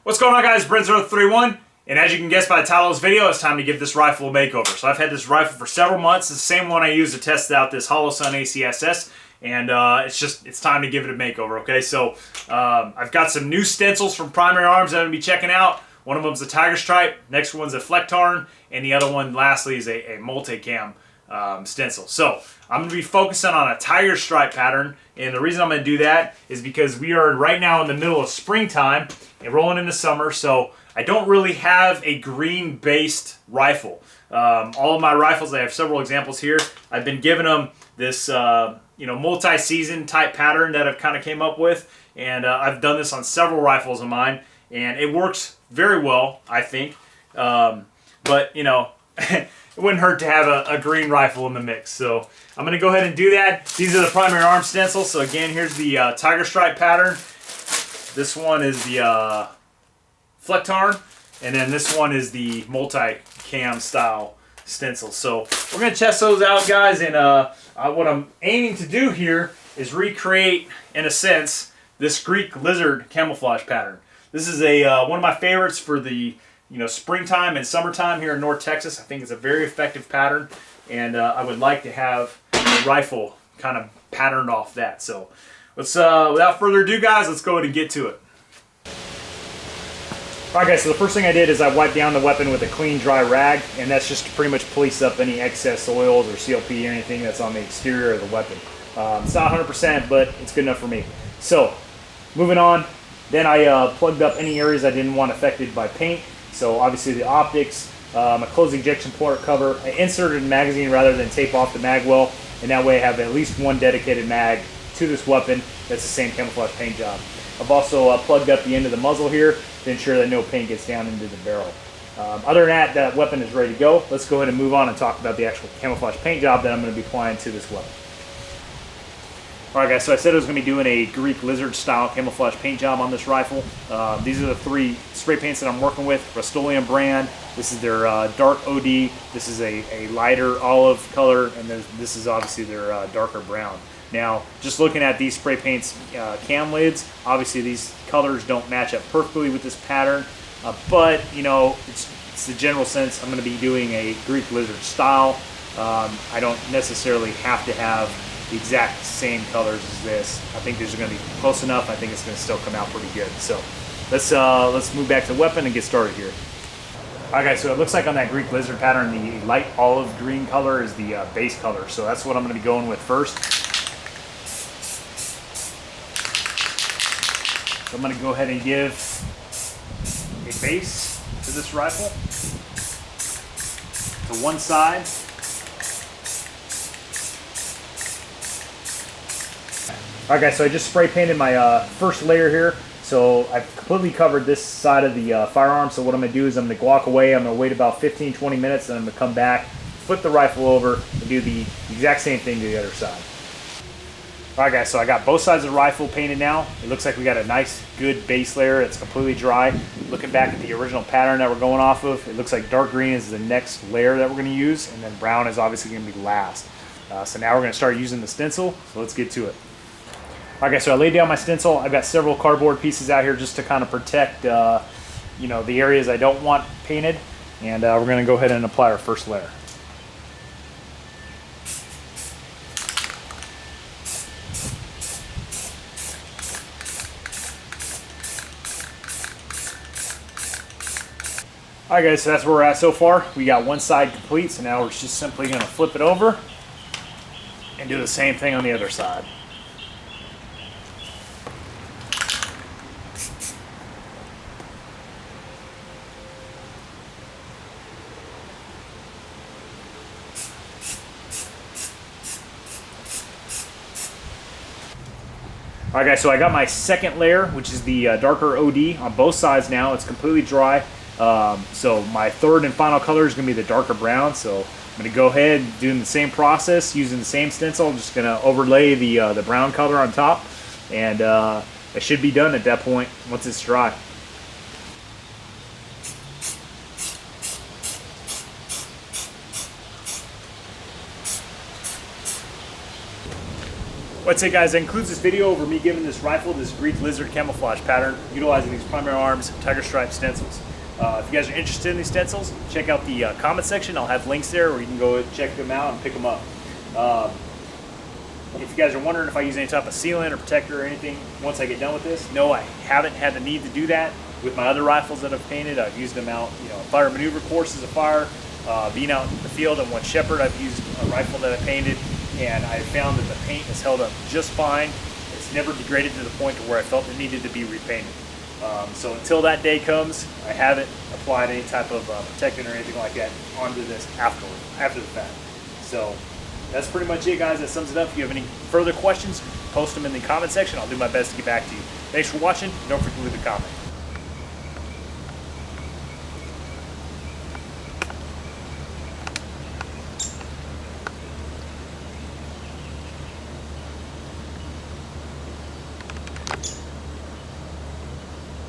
What's going on, guys? Brent031, and as you can guess by the title of this video, it's time to give this rifle a makeover. So I've had this rifle for several months. It's the same one I used to test out this Holosun ACSS, and it's time to give it a makeover, okay? So I've got some new stencils from Primary Arms that I'm going to be checking out. One of them is a Tiger Stripe, next one's a Flecktarn, and the other one, lastly, is a multicam stencil. So I'm going to be focusing on a Tiger Stripe pattern, and the reason I'm going to do that is because we are right now in the middle of springtime and rolling into summer, so I don't really have a green-based rifle. All of my rifles, I have several examples here. I've been giving them this multi-season type pattern that I've kind of came up with, and I've done this on several rifles of mine, and it works very well, I think. But it wouldn't hurt to have a green rifle in the mix. So I'm going to go ahead and do that. These are the Primary Arms stencils. So again, here's the Tiger Stripe pattern. This one is the Flecktarn, and then this one is the multi-cam style stencil. So we're going to test those out, guys, and what I'm aiming to do here is recreate, in a sense, this Greek lizard camouflage pattern. This is one of my favorites for the springtime and summertime here in North Texas. I think it's a very effective pattern, and I would like to have a rifle kind of patterned off that. So let's, without further ado, guys, let's go ahead and get to it. Alright, guys, so the first thing I did is I wiped down the weapon with a clean, dry rag, and that's just to pretty much police up any excess oils or CLP or anything that's on the exterior of the weapon. It's not 100%, but it's good enough for me. So, moving on, then I plugged up any areas I didn't want affected by paint. So obviously the optics, my closed injection port cover. I inserted a magazine rather than tape off the mag well, and that way I have at least one dedicated mag to this weapon that's the same camouflage paint job. I've also plugged up the end of the muzzle here to ensure that no paint gets down into the barrel. Other than that, that weapon is ready to go. Let's go ahead and move on and talk about the actual camouflage paint job that I'm going to be applying to this weapon. Alright, guys, so I said I was going to be doing a Greek lizard style camouflage paint job on this rifle. These are the three spray paints that I'm working with. Rust-Oleum brand. This is their dark OD. This is a lighter olive color, and this is obviously their darker brown. Now, just looking at these spray paints cam lids, obviously these colors don't match up perfectly with this pattern, but it's the general sense. I'm going to be doing a Greek lizard style. I don't necessarily have to have the exact same colors as this. I think these are going to be close enough. I think it's going to still come out pretty good. So let's move back to the weapon and get started here. Alright, guys, so it looks like on that Greek lizard pattern, the light olive green color is the base color. So that's what I'm going to be going with first. So I'm going to go ahead and give a base to this rifle to one side. Alright, guys, so I just spray painted my first layer here. So I've completely covered this side of the firearm. So what I'm going to do is I'm going to walk away. I'm going to wait about 15-20 minutes, and I'm going to come back, flip the rifle over, and do the exact same thing to the other side. Alright, guys, so I got both sides of the rifle painted now. It looks like we got a nice, good base layer. It's completely dry. Looking back at the original pattern that we're going off of, it looks like dark green is the next layer that we're going to use, and then brown is obviously going to be last. So now we're going to start using the stencil, so let's get to it. Okay, so I laid down my stencil. I've got several cardboard pieces out here just to kind of protect, the areas I don't want painted. And we're going to go ahead and apply our first layer. Alright, guys, so that's where we're at so far. We got one side complete, so now we're just simply going to flip it over and do the same thing on the other side. Alright, guys, so I got my second layer, which is the darker OD on both sides now. It's completely dry. So my third and final color is going to be the darker brown. So I'm going to go ahead doing the same process, using the same stencil. I'm just going to overlay the brown color on top, and it should be done at that point once it's dry. What's it, guys? That includes this video over me giving this rifle this Greek lizard camouflage pattern, utilizing these primary arms tiger stripe stencils. If you guys are interested in these stencils, check out the comment section. I'll have links there where you can go check them out and pick them up. If you guys are wondering if I use any type of sealant or protector or anything once I get done with this, no, I haven't had the need to do that with my other rifles that I've painted. I've used them out, fire maneuver courses of fire, being out in the field on one Shepherd. I've used a rifle that I painted, and I found that the paint has held up just fine. It's never degraded to the point to where I felt it needed to be repainted. So until that day comes, I haven't applied any type of protectant or anything like that onto this after the fact. So that's pretty much it, guys. That sums it up. If you have any further questions, post them in the comment section. I'll do my best to get back to you. Thanks for watching. Don't forget to leave a comment.